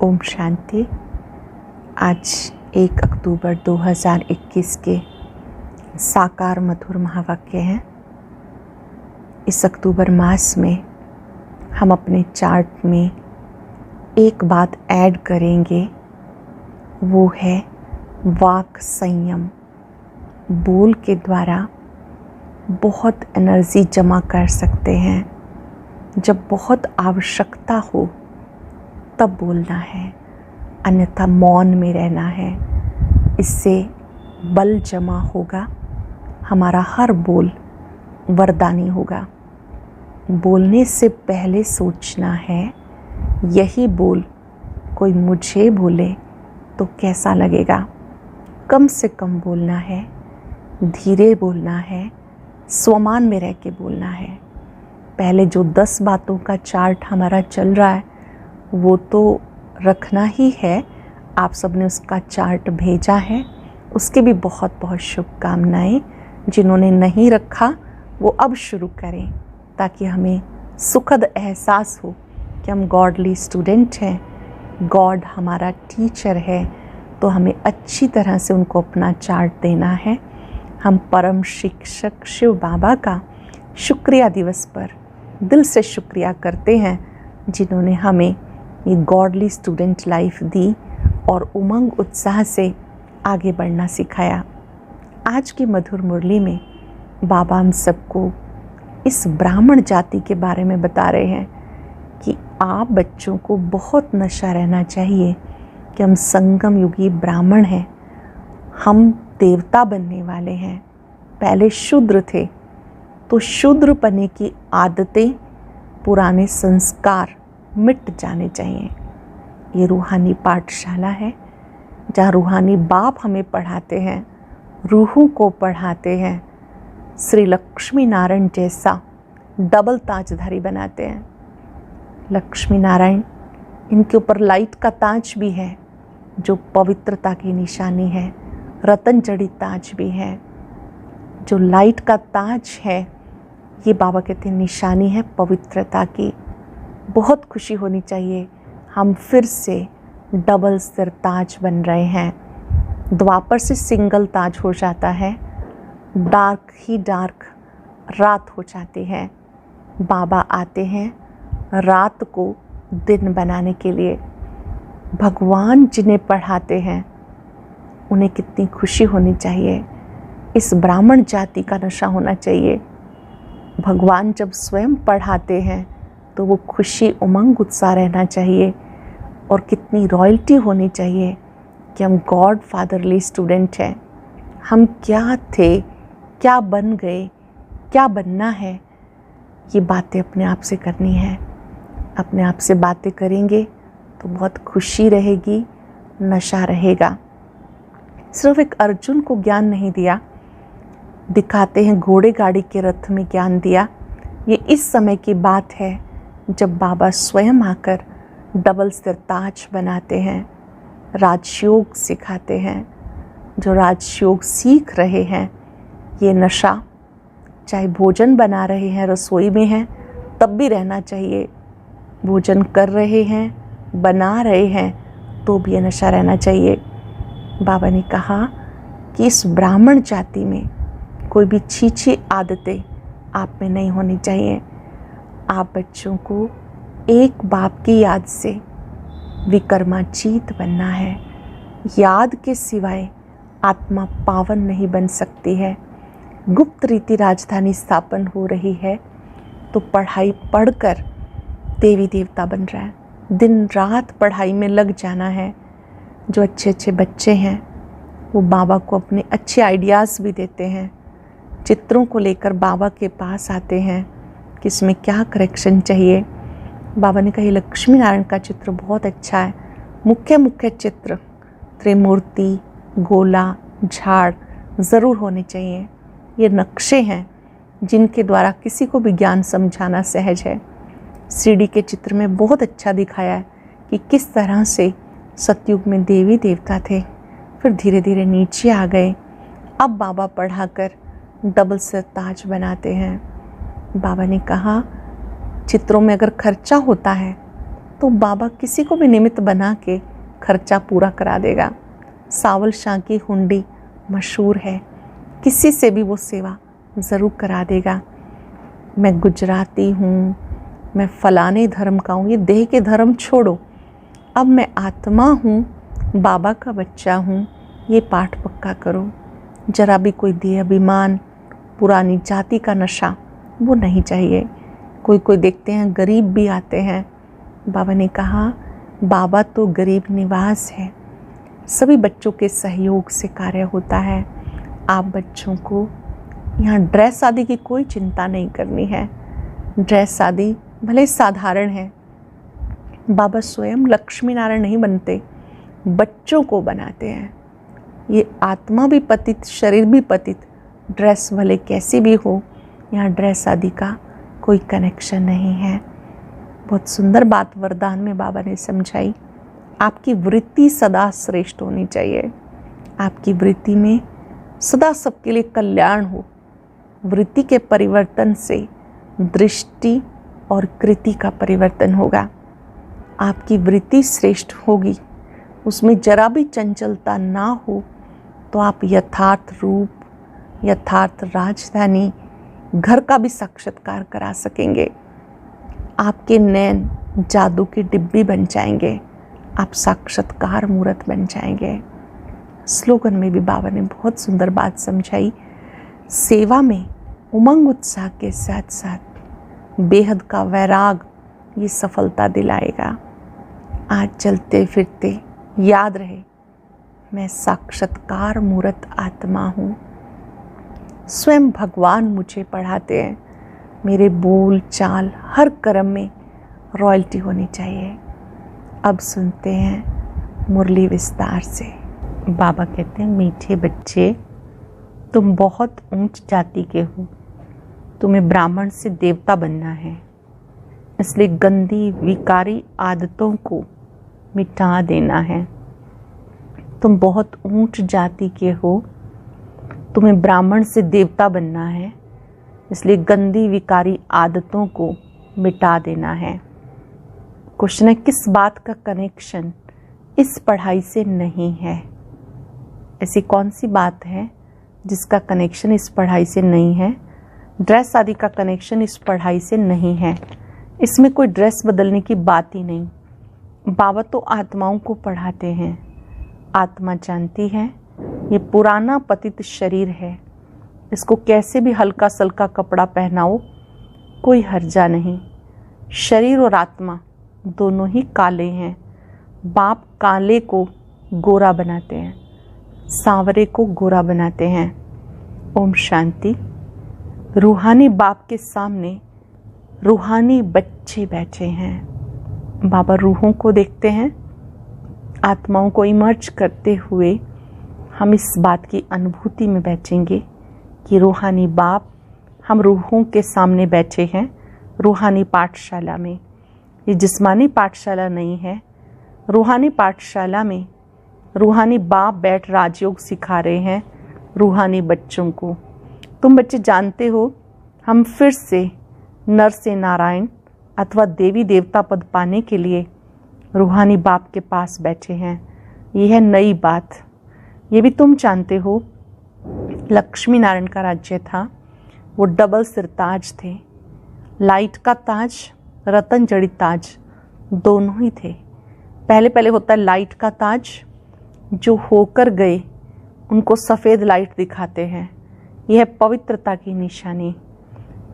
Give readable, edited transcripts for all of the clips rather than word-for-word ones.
ओम शांति। आज 1 अक्टूबर 2021 के साकार मधुर महावाक्य हैं। इस अक्टूबर मास में हम अपने चार्ट में एक बात ऐड करेंगे, वो है वाक संयम। बोल के द्वारा बहुत एनर्जी जमा कर सकते हैं। जब बहुत आवश्यकता हो तब बोलना है, अन्यथा मौन में रहना है। इससे बल जमा होगा, हमारा हर बोल वरदानी होगा। बोलने से पहले सोचना है, यही बोल कोई मुझे बोले तो कैसा लगेगा। कम से कम बोलना है, धीरे बोलना है, स्वमान में रह के बोलना है। पहले जो 10 बातों का चार्ट हमारा चल रहा है वो तो रखना ही है। आप सबने उसका चार्ट भेजा है, उसके भी बहुत बहुत शुभकामनाएं। जिन्होंने नहीं रखा वो अब शुरू करें, ताकि हमें सुखद एहसास हो कि हम गॉडली स्टूडेंट हैं, गॉड हमारा टीचर है, तो हमें अच्छी तरह से उनको अपना चार्ट देना है। हम परम शिक्षक शिव बाबा का शुक्रिया दिवस पर दिल से शुक्रिया करते हैं, जिन्होंने हमें ये गॉडली स्टूडेंट लाइफ दी और उमंग उत्साह से आगे बढ़ना सिखाया। आज की मधुर मुरली में बाबा हम सबको इस ब्राह्मण जाति के बारे में बता रहे हैं कि आप बच्चों को बहुत नशा रहना चाहिए कि हम संगम युगी ब्राह्मण हैं, हम देवता बनने वाले हैं। पहले शूद्र थे, तो शूद्र बनने की आदतें, पुराने संस्कार मिट जाने चाहिए। ये रूहानी पाठशाला है, जहाँ रूहानी बाप हमें पढ़ाते हैं, रूहों को पढ़ाते हैं, श्री लक्ष्मी नारायण जैसा डबल ताजधारी बनाते हैं। लक्ष्मी नारायण, इनके ऊपर लाइट का ताज भी है जो पवित्रता की निशानी है, रतन जड़ी ताज भी है। जो लाइट का ताज है ये बाबा कहते हैं निशानी है पवित्रता की। बहुत खुशी होनी चाहिए, हम फिर से डबल सिर ताज बन रहे हैं। द्वापर से सिंगल ताज हो जाता है, डार्क ही डार्क रात हो जाती है। बाबा आते हैं रात को दिन बनाने के लिए। भगवान जिन्हें पढ़ाते हैं उन्हें कितनी खुशी होनी चाहिए। इस ब्राह्मण जाति का नशा होना चाहिए। भगवान जब स्वयं पढ़ाते हैं तो वो खुशी, उमंग, उत्साह रहना चाहिए। और कितनी रॉयल्टी होनी चाहिए कि हम गॉड फादरली स्टूडेंट हैं। हम क्या थे, क्या बन गए, क्या बनना है, ये बातें अपने आप से करनी है। अपने आप से बातें करेंगे तो बहुत खुशी रहेगी, नशा रहेगा। सिर्फ एक अर्जुन को ज्ञान नहीं दिया, दिखाते हैं घोड़े गाड़ी के रथ में ज्ञान दिया। ये इस समय की बात है जब बाबा स्वयं आकर डबल सिर ताज बनाते हैं, राजयोग सिखाते हैं। जो राजयोग सीख रहे हैं, ये नशा चाहे भोजन बना रहे हैं, रसोई में हैं, तब भी रहना चाहिए। भोजन कर रहे हैं, बना रहे हैं, तो भी ये नशा रहना चाहिए। बाबा ने कहा कि इस ब्राह्मण जाति में कोई भी छीछी आदतें आप में नहीं होनी चाहिए। आप बच्चों को एक बाप की याद से विकर्माजीत बनना है। याद के सिवाय आत्मा पावन नहीं बन सकती है। गुप्त रीति राजधानी स्थापन हो रही है, तो पढ़ाई पढ़कर देवी देवता बन रहा है। दिन रात पढ़ाई में लग जाना है। जो अच्छे अच्छे बच्चे हैं वो बाबा को अपने अच्छे आइडियाज़ भी देते हैं। चित्रों को लेकर बाबा के पास आते हैं कि इसमें क्या करेक्शन चाहिए। बाबा ने कहा लक्ष्मी नारायण का चित्र बहुत अच्छा है। मुख्य मुख्य चित्र, त्रिमूर्ति, गोला, झाड़ ज़रूर होने चाहिए। ये नक्शे हैं जिनके द्वारा किसी को भी ज्ञान समझाना सहज है। सीढ़ी के चित्र में बहुत अच्छा दिखाया है कि किस तरह से सतयुग में देवी देवता थे, फिर धीरे धीरे नीचे आ गए। अब बाबा पढ़ाकर डबल सिर ताज बनाते हैं। बाबा ने कहा चित्रों में अगर खर्चा होता है तो बाबा किसी को भी निमित्त बना के खर्चा पूरा करा देगा। सावल शाह की हुंडी मशहूर है, किसी से भी वो सेवा ज़रूर करा देगा। मैं गुजराती हूँ, मैं फलाने धर्म का हूँ, ये देह के धर्म छोड़ो, अब मैं आत्मा हूँ, बाबा का बच्चा हूँ, ये पाठ पक्का करो। जरा भी कोई देह अभिमान, पुरानी जाति का नशा वो नहीं चाहिए। कोई कोई देखते हैं गरीब भी आते हैं, बाबा ने कहा बाबा तो गरीब निवास है, सभी बच्चों के सहयोग से कार्य होता है। आप बच्चों को यहाँ ड्रेस आदि की कोई चिंता नहीं करनी है। ड्रेस आदि भले साधारण है, बाबा स्वयं लक्ष्मी नारायण नहीं बनते, बच्चों को बनाते हैं। ये आत्मा भी पतित, शरीर भी पतित, ड्रेस भले कैसी भी हो, यहाँ ड्रेस आदि का कोई कनेक्शन नहीं है। बहुत सुंदर बात वरदान में बाबा ने समझाई। आपकी वृत्ति सदा श्रेष्ठ होनी चाहिए। आपकी वृत्ति में सदा सबके लिए कल्याण हो। वृत्ति के परिवर्तन से दृष्टि और कृति का परिवर्तन होगा। आपकी वृत्ति श्रेष्ठ होगी, उसमें जरा भी चंचलता ना हो, तो आप यथार्थ रूप, यथार्थ राजधानी, घर का भी साक्षात्कार करा सकेंगे। आपके नैन जादू की डिब्बी बन जाएंगे, आप साक्षात्कार मूर्त बन जाएंगे। स्लोगन में भी बाबा ने बहुत सुंदर बात समझाई। सेवा में उमंग उत्साह के साथ साथ बेहद का वैराग ये सफलता दिलाएगा। आज चलते फिरते याद रहे, मैं साक्षात्कार मूर्त आत्मा हूँ। स्वयं भगवान मुझे पढ़ाते हैं। मेरे बोल चाल हर कर्म में रॉयल्टी होनी चाहिए। अब सुनते हैं मुरली विस्तार से। बाबा कहते हैं, मीठे बच्चे, तुम बहुत ऊंच जाति के हो, तुम्हें ब्राह्मण से देवता बनना है, इसलिए गंदी विकारी आदतों को मिटा देना है। तुम बहुत ऊंच जाति के हो, तुम्हें ब्राह्मण से देवता बनना है, इसलिए गंदी विकारी आदतों को मिटा देना है। क्वेश्चन है, किस बात का कनेक्शन इस पढ़ाई से नहीं है? ऐसी कौन सी बात है जिसका कनेक्शन इस पढ़ाई से नहीं है? ड्रेस आदि का कनेक्शन इस पढ़ाई से नहीं है। इसमें कोई ड्रेस बदलने की बात ही नहीं। बाबा तो आत्माओं को पढ़ाते हैं। आत्मा जानती है ये पुराना पतित शरीर है, इसको कैसे भी हल्का सल्का कपड़ा पहनाओ कोई हर्जा नहीं। शरीर और आत्मा दोनों ही काले हैं। बाप काले को गोरा बनाते हैं, सांवरे को गोरा बनाते हैं। ओम शांति। रूहानी बाप के सामने रूहानी बच्चे बैठे हैं। बाबा रूहों को देखते हैं। आत्माओं को इमर्ज करते हुए हम इस बात की अनुभूति में बैठेंगे कि रूहानी बाप हम रूहों के सामने बैठे हैं रूहानी पाठशाला में। ये जिस्मानी पाठशाला नहीं है। रूहानी पाठशाला में रूहानी बाप बैठ राजयोग सिखा रहे हैं रूहानी बच्चों को। तुम बच्चे जानते हो, हम फिर से नर से नारायण अथवा देवी देवता पद पाने के लिए रूहानी बाप के पास बैठे हैं। यह है नई बात। ये भी तुम जानते हो, लक्ष्मी नारायण का राज्य था, वो डबल सिरताज थे। लाइट का ताज, रतन जड़ित ताज दोनों ही थे। पहले पहले होता है लाइट का ताज, जो होकर गए उनको सफ़ेद लाइट दिखाते हैं। यह है पवित्रता की निशानी।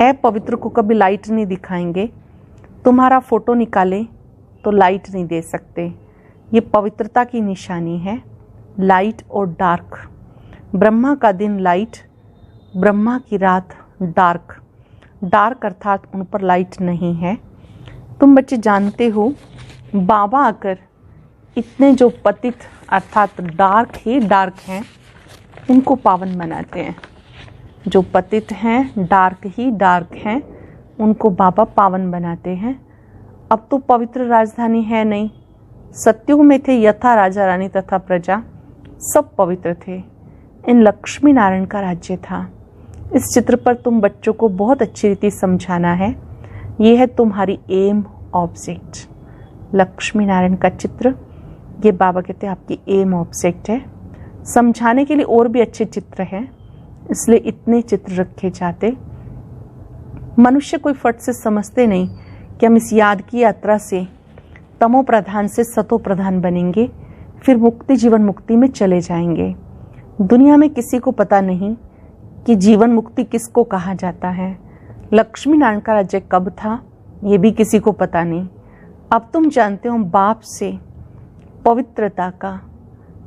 अपवित्र को कभी लाइट नहीं दिखाएंगे। तुम्हारा फोटो निकाले तो लाइट नहीं दे सकते। ये पवित्रता की निशानी है, लाइट और डार्क। ब्रह्मा का दिन लाइट, ब्रह्मा की रात डार्क। डार्क अर्थात उन पर लाइट नहीं है। तुम बच्चे जानते हो, बाबा आकर इतने जो पतित अर्थात डार्क ही डार्क हैं उनको पावन बनाते हैं। जो पतित हैं, डार्क ही डार्क हैं, उनको बाबा पावन बनाते हैं। अब तो पवित्र राजधानी है नहीं। सत्युग में थे यथा राजा रानी तथा प्रजा, सब पवित्र थे। इन लक्ष्मी नारायण का राज्य था। इस चित्र पर तुम बच्चों को बहुत अच्छी रीति समझाना है। ये है तुम्हारी एम ऑब्जेक्ट। लक्ष्मी नारायण का चित्र, ये बाबा कहते हैं आपकी एम ऑब्जेक्ट है। समझाने के लिए और भी अच्छे चित्र हैं, इसलिए इतने चित्र रखे जाते। मनुष्य कोई फट से समझते नहीं कि हम इस याद की यात्रा से तमो प्रधान से सतो प्रधान बनेंगे, फिर मुक्ति जीवन मुक्ति में चले जाएंगे। दुनिया में किसी को पता नहीं कि जीवन मुक्ति किसको कहा जाता है। लक्ष्मी नारायण का राज्य कब था ये भी किसी को पता नहीं। अब तुम जानते हो, हम बाप से पवित्रता का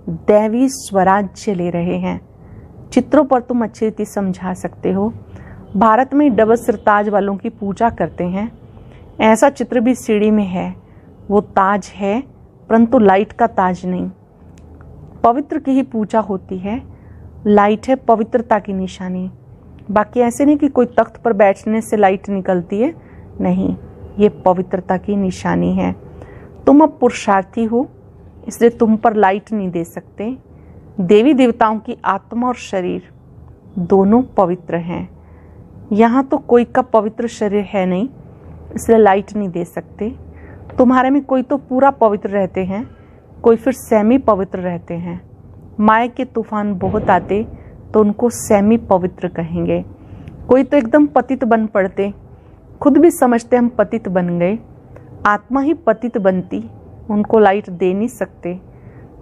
दैवी स्वराज्य ले रहे हैं। चित्रों पर तुम अच्छी रीति समझा सकते हो। भारत में डबल सिर ताज वालों की पूजा करते हैं, ऐसा चित्र भी सीढ़ी में है। वो ताज है परंतु लाइट का ताज नहीं। पवित्र की ही पूजा होती है, लाइट है पवित्रता की निशानी। बाकी ऐसे नहीं कि कोई तख्त पर बैठने से लाइट निकलती है, नहीं, ये पवित्रता की निशानी है। तुम अब पुरुषार्थी हो, इसलिए तुम पर लाइट नहीं दे सकते। देवी देवताओं की आत्मा और शरीर दोनों पवित्र हैं। यहाँ तो कोई का पवित्र शरीर है नहीं, इसलिए लाइट नहीं दे सकते। तुम्हारे में कोई तो पूरा पवित्र रहते हैं, कोई फिर सेमी पवित्र रहते हैं। माया के तूफान बहुत आते तो उनको सेमी पवित्र कहेंगे। कोई तो एकदम पतित बन पड़ते, खुद भी समझते हम पतित बन गए, आत्मा ही पतित बनती, उनको लाइट दे नहीं सकते।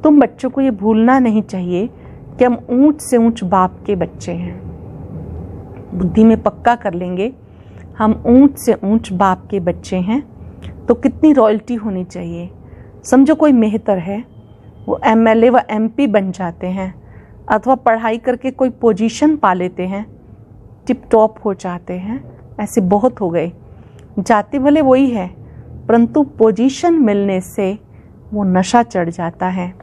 तुम बच्चों को ये भूलना नहीं चाहिए कि हम ऊंच से ऊंच बाप के बच्चे हैं। बुद्धि में पक्का कर लेंगे हम ऊंच से ऊंच बाप के बच्चे हैं, तो कितनी रॉयल्टी होनी चाहिए। समझो कोई मेहतर है, वो एमएलए व एमपी बन जाते हैं, अथवा पढ़ाई करके कोई पोजीशन पा लेते हैं, टिप टॉप हो जाते हैं। ऐसे बहुत हो गए। जाति भले वही है, परंतु पोजीशन मिलने से वो नशा चढ़ जाता है।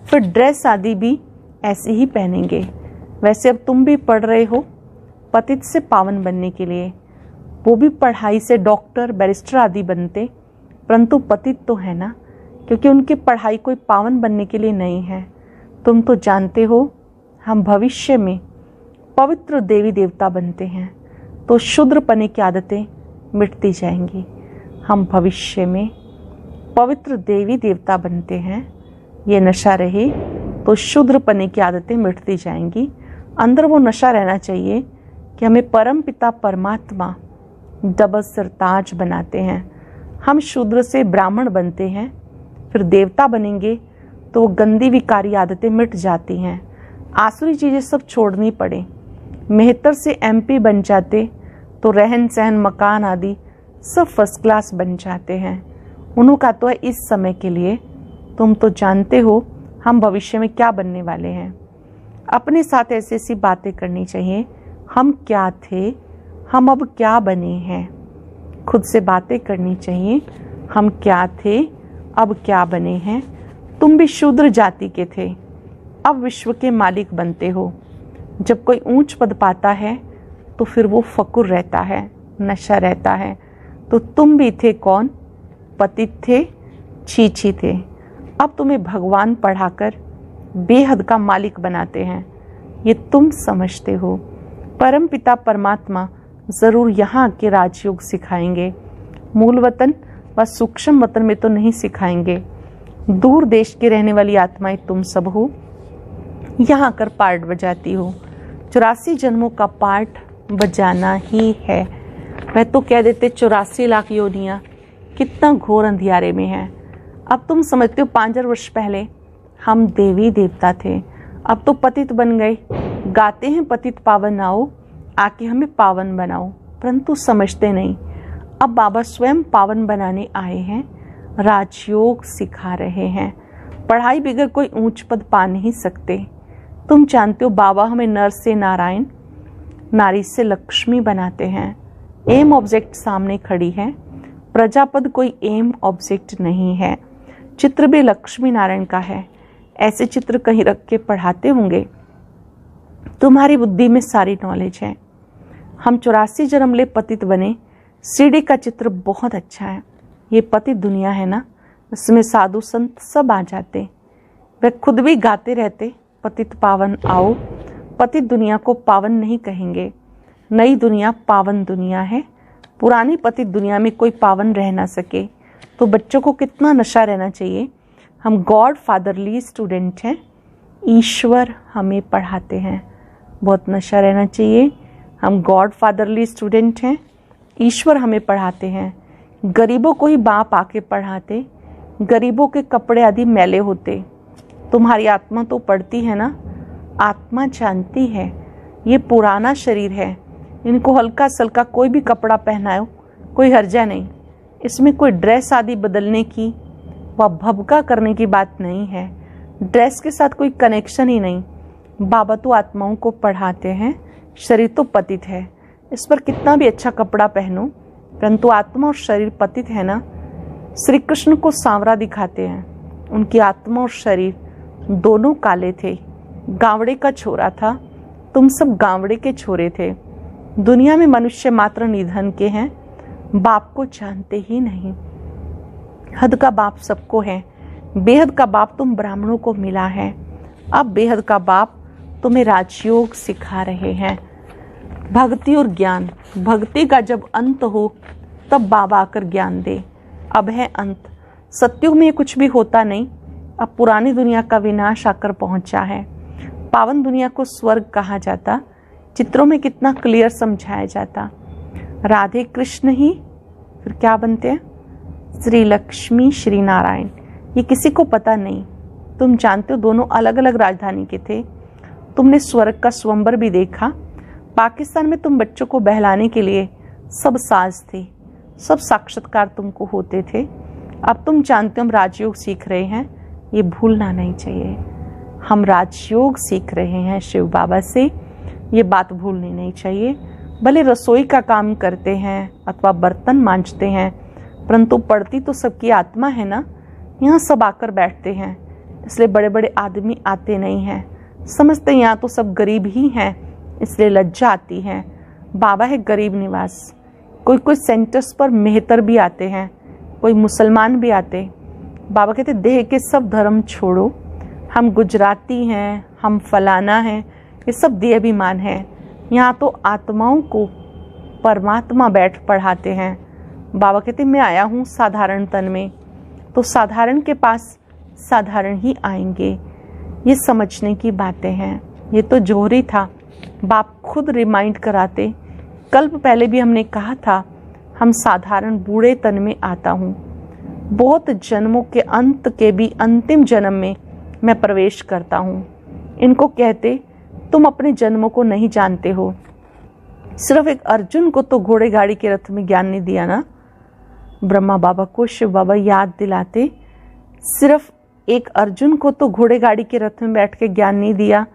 फिर ड्रेस आदि भी ऐसे ही पहनेंगे। वैसे अब तुम भी पढ़ रहे हो पतित से पावन बनने के लिए, वो भी पढ़ाई से डॉक्टर बैरिस्टर आदि बनते, परंतु पतित तो है ना, क्योंकि उनकी पढ़ाई कोई पावन बनने के लिए नहीं है। तुम तो जानते हो हम भविष्य में पवित्र देवी देवता बनते हैं, तो शूद्र पने की आदतें मिटती जाएंगी। हम भविष्य में पवित्र देवी देवता बनते हैं, ये नशा रहे तो शूद्र पने की आदतें मिटती जाएंगी। अंदर वो नशा रहना चाहिए कि हमें परम पिता परमात्मा डबल सिर ताज बनाते हैं। हम शूद्र से ब्राह्मण बनते हैं, फिर देवता बनेंगे तो वो गंदी विकारी आदतें मिट जाती हैं। आसुरी चीज़ें सब छोड़नी पड़े। मेहतर से एमपी बन जाते तो रहन सहन मकान आदि सब फर्स्ट क्लास बन जाते हैं। उनका तो है इस समय के लिए। तुम तो जानते हो हम भविष्य में क्या बनने वाले हैं। अपने साथ ऐसी ऐसी बातें करनी चाहिए, हम क्या थे, हम अब क्या बने हैं। खुद से बातें करनी चाहिए, हम क्या थे, अब क्या बने हैं। तुम भी शूद्र जाति के थे, अब विश्व के मालिक बनते हो। जब कोई ऊंच पद पाता है तो फिर वो फकुर रहता है, नशा रहता है। तो तुम भी थे कौन? पतित थे, छीछी थे। अब तुम्हें भगवान पढ़ाकर बेहद का मालिक बनाते हैं, ये तुम समझते हो। परम पिता परमात्मा ज़रूर यहाँ के राजयोग सिखाएंगे। मूल वतन व सूक्ष्म वतन में तो नहीं सिखाएंगे। दूर देश के रहने वाली आत्माएं तुम सब हो, यहाँ कर पार्ट बजाती हो। 84 जन्मों का पार्ट बजाना ही है। वह तो कह देते 84 लाख योनियाँ कितना घोर अंधियारे में है। अब तुम समझते हो 5000 वर्ष पहले हम देवी देवता थे, अब तो पतित बन गए। गाते हैं पतित पावन आओ, आके हमें पावन बनाओ, परंतु समझते नहीं। अब बाबा स्वयं पावन बनाने आए हैं, राजयोग सिखा रहे हैं। पढ़ाई बगैर कोई ऊंच पद पा नहीं सकते। तुम जानते हो बाबा हमें नर से नारायण, नारी से लक्ष्मी बनाते हैं। एम ऑब्जेक्ट सामने खड़ी है, प्रजापद कोई एम ऑब्जेक्ट नहीं है। चित्र भी लक्ष्मी नारायण का है। ऐसे चित्र कहीं रख के पढ़ाते होंगे। तुम्हारी बुद्धि में सारी नॉलेज है। हम 84 जन्म ले पतित बने। सीढ़ी का चित्र बहुत अच्छा है। ये पतित दुनिया है ना, इसमें साधु संत सब आ जाते। वे खुद भी गाते रहते पतित पावन आओ। पतित दुनिया को पावन नहीं कहेंगे, नई दुनिया पावन दुनिया है। पुरानी पतित दुनिया में कोई पावन रह ना सके। तो बच्चों को कितना नशा रहना चाहिए। हम गॉड फादरली स्टूडेंट हैं, ईश्वर हमें पढ़ाते हैं। बहुत नशा रहना चाहिए। हम गॉड फादरली स्टूडेंट हैं, ईश्वर हमें पढ़ाते हैं। गरीबों को ही बाप आके पढ़ाते, गरीबों के कपड़े आदि मैले होते। तुम्हारी आत्मा तो पढ़ती है ना, आत्मा जानती है ये पुराना शरीर है, इनको हल्का सल्का कोई भी कपड़ा पहनाओ कोई हर्जा नहीं। इसमें कोई ड्रेस आदि बदलने की व भभका करने की बात नहीं है। ड्रेस के साथ कोई कनेक्शन ही नहीं। बाबा तो आत्माओं को पढ़ाते हैं, शरीर तो पतित है। इस पर कितना भी अच्छा कपड़ा पहनो, परंतु आत्मा और शरीर पतित है ना। श्री कृष्ण को सांवरा दिखाते हैं, उनकी आत्मा और शरीर दोनों काले थे। गावड़े का छोरा था, तुम सब गावड़े के छोरे थे। दुनिया में मनुष्य मात्र निधन के हैं, बाप को जानते ही नहीं। हद का बाप सबको है, बेहद का बाप तुम ब्राह्मणों को मिला है। अब बेहद का बाप तुम्हें राजयोग सिखा रहे हैं। भक्ति और ज्ञान, भक्ति का जब अंत हो तब बाबा आकर ज्ञान दे। अब है अंत। सत्युग में कुछ भी होता नहीं, अब पुरानी दुनिया का विनाश आकर पहुंचा है। पावन दुनिया को स्वर्ग कहा जाता, चित्रों में कितना क्लियर समझाया जाता। राधे कृष्ण ही फिर क्या बनते हैं, श्री लक्ष्मी श्री नारायण। ये किसी को पता नहीं। तुम जानते हो दोनों अलग अलग राजधानी के थे। तुमने स्वर्ग का स्वयंवर भी देखा। पाकिस्तान में तुम बच्चों को बहलाने के लिए सब साज थे, सब साक्षात्कार तुमको होते थे। अब तुम जानते हो हम राजयोग सीख रहे हैं, ये भूलना नहीं चाहिए। हम राजयोग सीख रहे हैं शिव बाबा से, ये बात भूलनी नहीं चाहिए। भले रसोई का काम करते हैं अथवा बर्तन मांजते हैं, परंतु पढ़ती तो सबकी आत्मा है ना। यहाँ सब आकर बैठते हैं, इसलिए बड़े बड़े आदमी आते नहीं हैं। समझते यहाँ तो सब गरीब ही हैं, इसलिए लज्जा आती है। बाबा है गरीब निवास। कोई कोई सेंटर्स पर मेहतर भी आते हैं, कोई मुसलमान भी आते। बाबा कहते देह के सब धर्म छोड़ो, हम गुजराती हैं, हम फलाना हैं, ये सब देह अभिमान है। यहाँ तो आत्माओं को परमात्मा बैठ पढ़ाते हैं। बाबा कहते मैं आया हूँ साधारण तन में, तो साधारण के पास साधारण ही आएंगे। ये समझने की बातें हैं। ये तो जोहरी था, बाप खुद रिमाइंड कराते। कल्प पहले भी हमने कहा था हम साधारण बूढ़े तन में आता हूँ। बहुत जन्मों के अंत के भी अंतिम जन्म में मैं प्रवेश करता हूँ। इनको कहते तुम अपने जन्मों को नहीं जानते हो। सिर्फ एक अर्जुन को तो घोड़े गाड़ी के रथ में ज्ञान नहीं दिया ना। ब्रह्मा बाबा को शिव बाबा याद दिलाते, सिर्फ एक अर्जुन को तो घोड़े गाड़ी के रथ में बैठ के ज्ञान नहीं दिया,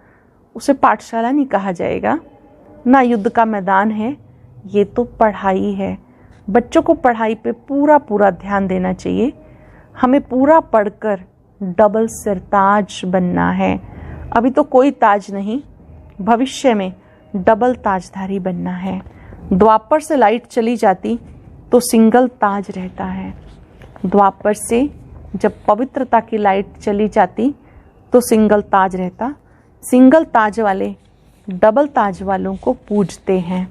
उसे पाठशाला नहीं कहा जाएगा ना। युद्ध का मैदान है, ये तो पढ़ाई है। बच्चों को पढ़ाई पे पूरा पूरा ध्यान देना चाहिए। हमें पूरा पढ़कर डबल सिरताज बनना है। अभी तो कोई ताज नहीं, भविष्य में डबल ताजधारी बनना है। द्वापर से लाइट चली जाती तो सिंगल ताज रहता है। द्वापर से जब पवित्रता की लाइट चली जाती तो सिंगल ताज रहता। सिंगल ताज वाले डबल ताज वालों को पूजते हैं।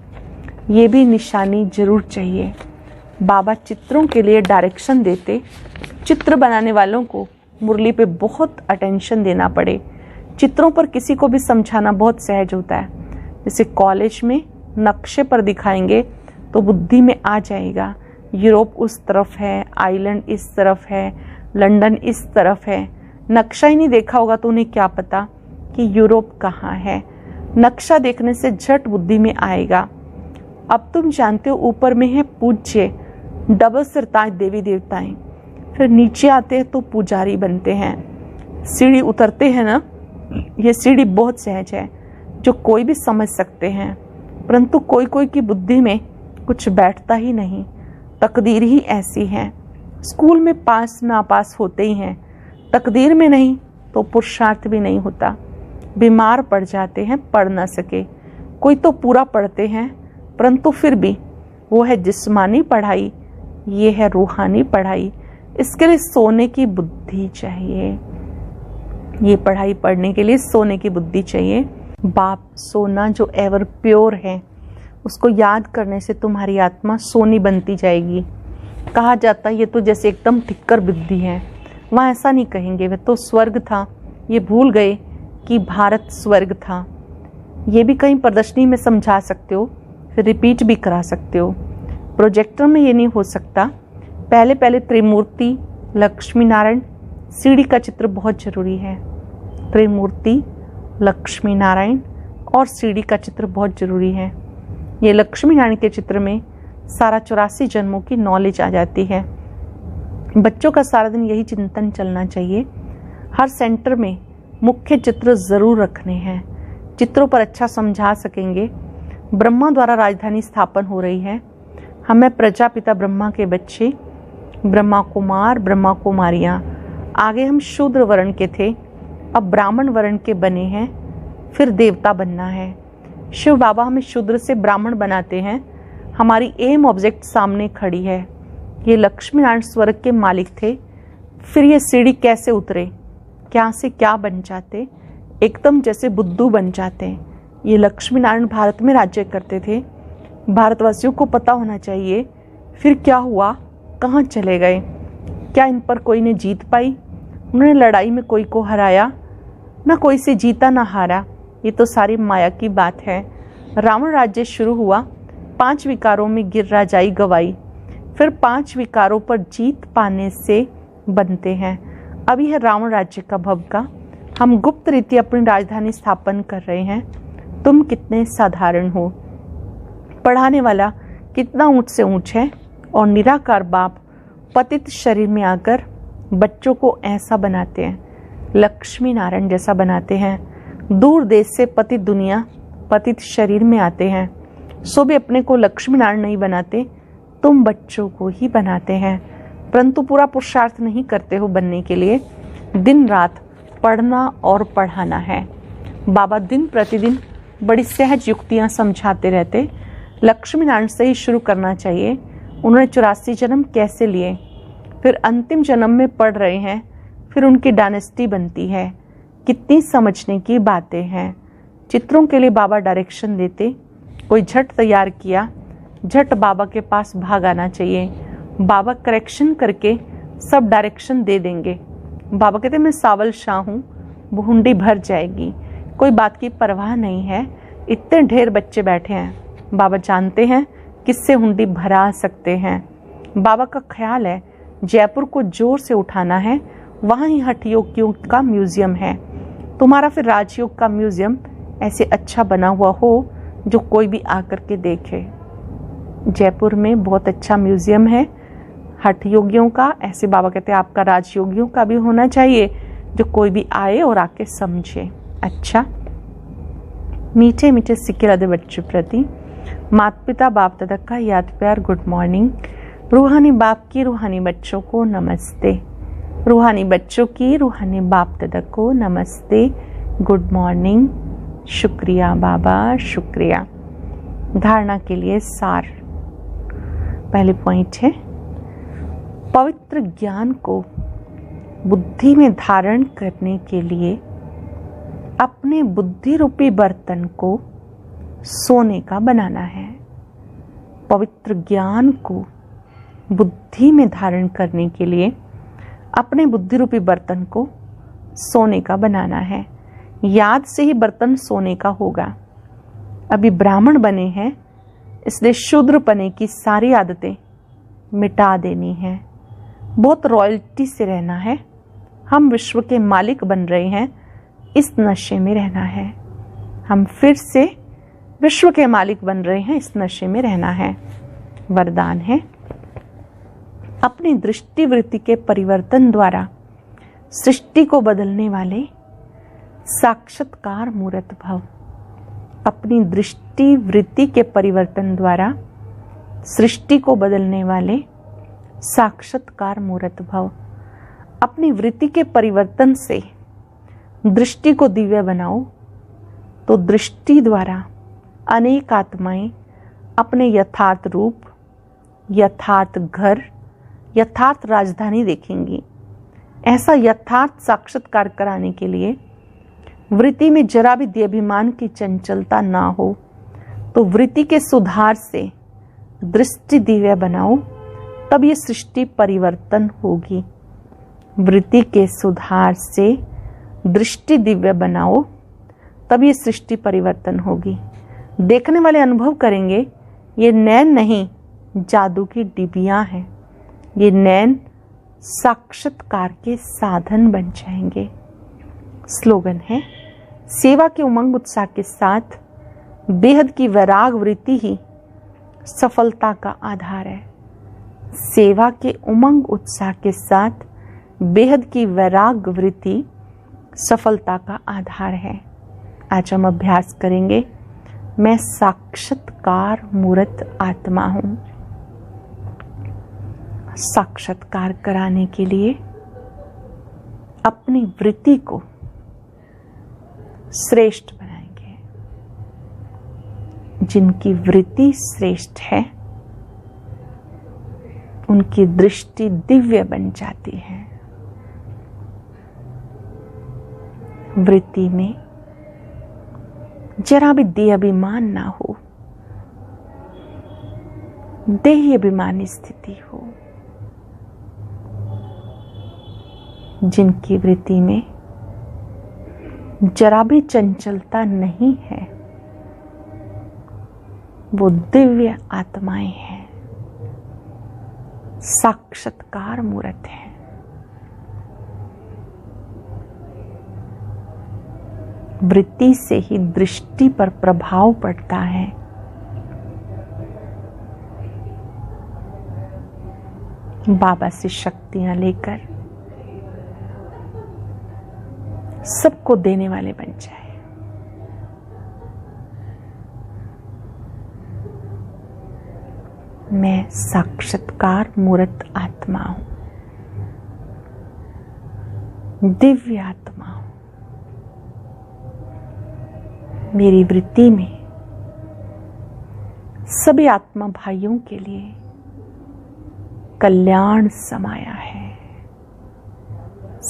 ये भी निशानी जरूर चाहिए। बाबा चित्रों के लिए डायरेक्शन देते। चित्र बनाने वालों को मुरली पे बहुत अटेंशन देना पड़े। चित्रों पर किसी को भी समझाना बहुत सहज होता है। जैसे कॉलेज में नक्शे पर दिखाएंगे तो बुद्धि में आ जाएगा, यूरोप उस तरफ है, आइलैंड इस तरफ है, लंदन इस तरफ है। नक्शा ही नहीं देखा होगा तो उन्हें क्या पता कि यूरोप कहाँ है। नक्शा देखने से झट बुद्धि में आएगा। अब तुम जानते हो ऊपर में है पूज्य डबल सिरताज देवी देवताएं, फिर नीचे आते हैं तो पुजारी बनते हैं। सीढ़ी उतरते हैं ना, ये सीढ़ी बहुत सहज है जो कोई भी समझ सकते हैं, परंतु कोई कोई की बुद्धि में कुछ बैठता ही नहीं। तकदीर ही ऐसी है। स्कूल में पास नापास होते ही हैं, तकदीर में नहीं तो पुरुषार्थ भी नहीं होता। बीमार पड़ जाते हैं पढ़ ना सके। कोई तो पूरा पढ़ते हैं, परंतु फिर भी वो है जिस्मानी पढ़ाई, ये है रूहानी पढ़ाई। इसके लिए सोने की बुद्धि चाहिए। ये पढ़ाई पढ़ने के लिए सोने की बुद्धि चाहिए। बाप सोना जो एवर प्योर है, उसको याद करने से तुम्हारी आत्मा सोनी बनती जाएगी। कहा जाता है ये तो जैसे एकदम टिक्कर बुद्धि है, वहाँ ऐसा नहीं कहेंगे, वह तो स्वर्ग था, ये भूल गए कि भारत स्वर्ग था। ये भी कहीं प्रदर्शनी में समझा सकते हो, फिर रिपीट भी करा सकते हो। प्रोजेक्टर में ये नहीं हो सकता। पहले पहले त्रिमूर्ति, लक्ष्मी नारायण, सीढ़ी का चित्र बहुत जरूरी है। त्रिमूर्ति, लक्ष्मी नारायण और सीढ़ी का चित्र बहुत जरूरी है। ये लक्ष्मी नारायण के चित्र में सारा 84 जन्मों की नॉलेज आ जाती है। बच्चों का सारा दिन यही चिंतन चलना चाहिए। हर सेंटर में मुख्य चित्र जरूर रखने हैं, चित्रों पर अच्छा समझा सकेंगे। ब्रह्मा द्वारा राजधानी स्थापन हो रही है। हमें प्रजापिता ब्रह्मा के बच्चे, ब्रह्मा कुमार, ब्रह्मा कुमारियाँ। आगे हम शूद्र वर्ण के थे, अब ब्राह्मण वर्ण के बने हैं, फिर देवता बनना है। शिव बाबा हमें शूद्र से ब्राह्मण बनाते हैं। हमारी एम ऑब्जेक्ट सामने खड़ी है। ये लक्ष्मी नारायण स्वर्ग के मालिक थे, फिर ये सीढ़ी कैसे उतरे, क्या से क्या बन जाते, एकदम जैसे बुद्धू बन जाते। ये लक्ष्मी नारायण भारत में राज्य करते थे। भारतवासियों को पता होना चाहिए फिर क्या हुआ, कहाँ चले गए, क्या इन पर कोई ने जीत पाई। उन्होंने लड़ाई में कोई को हराया, ना कोई से जीता ना हारा। ये तो सारी माया की बात है। रावण राज्य शुरू हुआ, 5 विकारों में गिरिराजाई गवाई, फिर 5 विकारों पर जीत पाने से बनते हैं। अभी है रावण राज्य का भवका। हम गुप्त रीति अपनी राजधानी स्थापन कर रहे हैं। तुम कितने साधारण हो। पढ़ाने वाला कितना ऊंच से ऊंच है, और निराकार बाप पतित शरीर में आकर बच्चों को ऐसा बनाते हैं, लक्ष्मी नारायण जैसा बनाते हैं। दूर देश से पतित दुनिया पतित शरीर में आते हैं, सो भी अपने को लक्ष्मी नारायण नहीं बनाते, तुम बच्चों को ही बनाते हैं। परंतु पूरा पुरुषार्थ नहीं करते हो बनने के लिए। दिन रात पढ़ना और पढ़ाना है। बाबा दिन प्रतिदिन बड़ी सहज युक्तियाँ समझाते रहते। लक्ष्मी नारायण से ही शुरू करना चाहिए। उन्होंने 84 जन्म कैसे लिए, फिर अंतिम जन्म में पढ़ रहे हैं, फिर उनकी डायनेस्टी बनती है। कितनी समझने की बातें हैं। चित्रों के लिए बाबा डायरेक्शन देते। कोई झट तैयार किया, झट बाबा के पास भाग आना चाहिए। बाबा करेक्शन करके सब डायरेक्शन दे देंगे। बाबा कहते मैं सावल शाह हूँ, वो हुंडी भर जाएगी। कोई बात की परवाह नहीं है। इतने ढेर बच्चे बैठे हैं, बाबा जानते हैं किससे हुंडी भरा सकते हैं। बाबा का ख्याल है जयपुर को जोर से उठाना है। वहाँ ही हठ योगियों का म्यूजियम है। तुम्हारा फिर राजयोग का म्यूजियम ऐसे अच्छा बना हुआ हो जो कोई भी आकर के देखे। जयपुर में बहुत अच्छा म्यूजियम है हठ योगियों का। ऐसे बाबा कहते हैं आपका राजयोगियों का भी होना चाहिए, जो कोई भी आए और आके समझे। अच्छा, मीठे मीठे सिक्के लदे बच्चों प्रति माता पिता बाप दादा का याद प्यार गुड मॉर्निंग। रूहानी बाप की रूहानी बच्चों को नमस्ते। रूहानी बच्चों की रूहानी बाप दादा को नमस्ते, गुड मॉर्निंग। शुक्रिया बाबा, शुक्रिया। धारणा के लिए सार। पहले पॉइंट है, पवित्र ज्ञान को बुद्धि में धारण करने के लिए अपने बुद्धि रूपी बर्तन को सोने का बनाना है। पवित्र ज्ञान को बुद्धि में धारण करने के लिए अपने बुद्धि रूपी बर्तन को सोने का बनाना है। याद से ही बर्तन सोने का होगा। अभी ब्राह्मण बने हैं, इसलिए शूद्र पने की सारी आदतें मिटा देनी है। बहुत रॉयल्टी से रहना है। हम विश्व के मालिक बन रहे हैं, इस नशे में रहना है। हम फिर से विश्व के मालिक बन रहे हैं, इस नशे में रहना है। वरदान है, अपनी दृष्टि वृत्ति के परिवर्तन द्वारा सृष्टि को बदलने वाले साक्षात्कार मूर्त भव। अपनी दृष्टि वृत्ति के परिवर्तन द्वारा सृष्टि को बदलने वाले साक्षात्कार मूर्त भव। अपनी वृत्ति के परिवर्तन से दृष्टि को दिव्य बनाओ, तो दृष्टि द्वारा अनेक आत्माएं अपने यथार्थ रूप, यथार्थ घर, यथार्थ राजधानी देखेंगी। ऐसा यथार्थ साक्षात्कार कराने के लिए वृत्ति में जरा भी देहाभिमान की चंचलता ना हो, तो वृत्ति के सुधार से दृष्टि दिव्य बनाओ, तब ये सृष्टि परिवर्तन होगी। वृत्ति के सुधार से दृष्टि दिव्य बनाओ, तब ये सृष्टि परिवर्तन होगी। देखने वाले अनुभव करेंगे ये नैन नहीं, जादू की डिबियां हैं। ये नैन साक्षात्कार के साधन बन जाएंगे। स्लोगन है, सेवा के उमंग उत्साह के साथ बेहद की वैराग वृत्ति ही सफलता का आधार है। सेवा के उमंग उत्साह के साथ बेहद की वैराग वृत्ति सफलता का आधार है। आज हम अभ्यास करेंगे, मैं साक्षात्कार मूर्त आत्मा हूं। साक्षात्कार कराने के लिए अपनी वृत्ति को श्रेष्ठ बनाएंगे। जिनकी वृत्ति श्रेष्ठ है उनकी दृष्टि दिव्य बन जाती है। वृत्ति में जरा भी देह अभिमान ना हो, देही अभिमानी स्थिति हो। जिनकी वृत्ति में जरा भी चंचलता नहीं है वो दिव्य आत्माएं हैं, साक्षात्कार मूर्त है। वृत्ति से ही दृष्टि पर प्रभाव पड़ता है। बाबा से शक्तियां लेकर सबको देने वाले बन जाए। मैं साक्षात्कार मूर्त आत्मा हूं, दिव्य आत्मा हूं। मेरी वृत्ति में सभी आत्मा भाइयों के लिए कल्याण समाया है।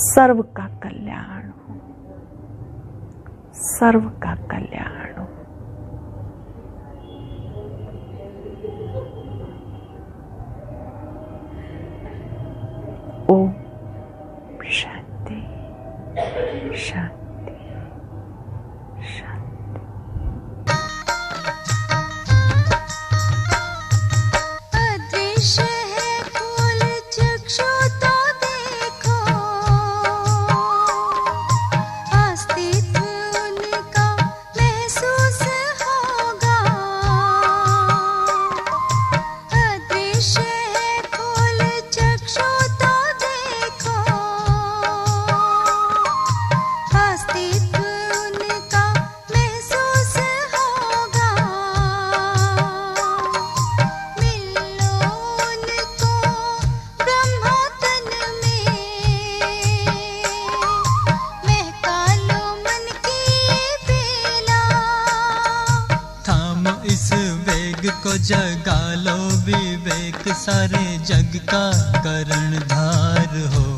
सर्व का कल्याण हो, सर्व का कल्याण हो। ओम शांति शांति शांति। अदृश्य है फूल चक्षु तो देखो, अस्तित्व उनका महसूस होगा। अदृश्य है फूल चक्षु तो देखो, अस्तित्व उनका महसूस होगा। मिलो उनको ब्रह्मोतन में, महका लो मन की बेला। थाम इस वेग को, जगा लो विवेक, सारे जग का करणधार हो।